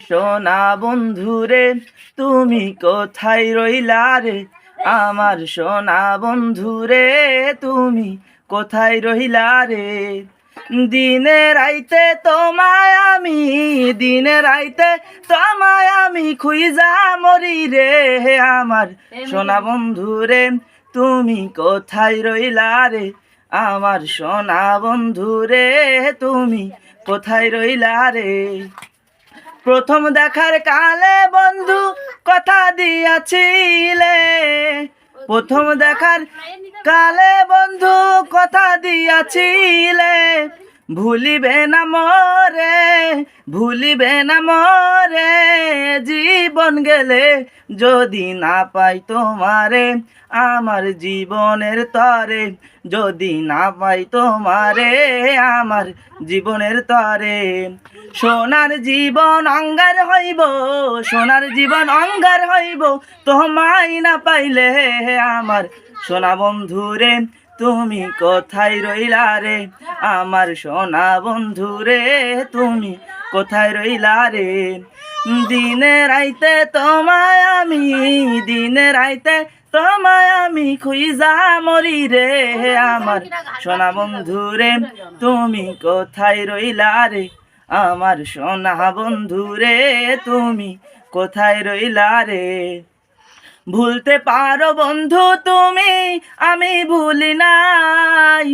সোনা বন্ধুরে তুমি কোথায় রইলা রে, আমার সোনা বন্ধুরে তুমি কোথায় রইলা রে। দিনে রাইতে তোমায় আমি, দিনে রাইতে তোমায় আমি খুঁজা মরি রে, আমার সোনা বন্ধুরে তুমি কোথায় রইলা রে, আমার সোনা বন্ধুরে তুমি কোথায় রইলা রে। প্রথম দেখার কালে বন্ধু কথা দিয়াছিলে, প্রথম দেখার কালে বন্ধু কথা দিয়াছিলে, ভুলিবে না মরে, ভুলিবে না মরে, জীবন গেলে যদি না পাই তোমারে, আমার জীবনের তরে যদি না পাই তোমারে, আমার জীবনের তরে। সোনার জীবন অঙ্গার হইব, সোনার জীবন অঙ্গার হইব, তোমায় না পাইলে, আমার সোনা বন্ধুরে তুমি কোথায় রইলা রে, আমার সোনা বন্ধুরে তুমি কোথায় রইলা রে। দিনে রাইতে তোমায় আমি, দিনে রাইতে তোমায় আমি খুঁজা মরি রে, আমার সোনা বন্ধুরে তুমি কোথায় রইলা রে, আমার সোনা বন্ধুরে তুমি কোথায় রইলা রে। ভুলতে পারো বন্ধু তুমি, আমি ভুলি নাই,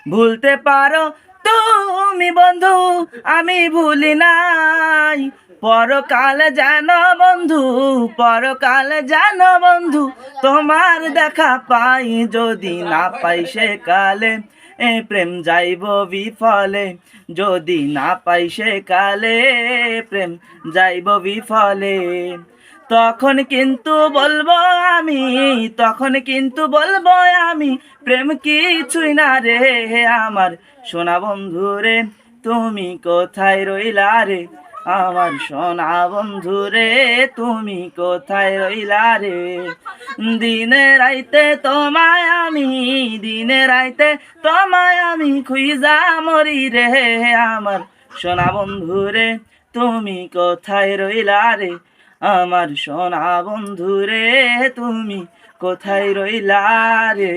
ভুলতে পারো তুমি বন্ধু, আমি ভুলি নাই। পরকাল জানো বন্ধু, পরকাল জানো বন্ধু, তোমার দেখা পাই যদি না পাই সে কালে, এ প্রেম যাইব বিফলে, যদি না পাই সে কালে প্রেম যাইব বিফলে। তখন কিন্তু বলবো আমি, তখন কিন্তু বলবো আমি, প্রেম কিছুই না রে, আমার সোনা বন্ধুরে তুমি কোথায় রইলা রে, আমার সোনা বন্ধুরে তুমি কোথায় রইলা রে। দিনে রাইতে তোমায় আমি, দিনে রাইতে তোমায় আমি খুঁজা মরি রে, আমার সোনা বন্ধুরে তুমি কোথায় রইলা রে, আমার সোনা বন্ধুরে তুমি কোথায় রইলা রে।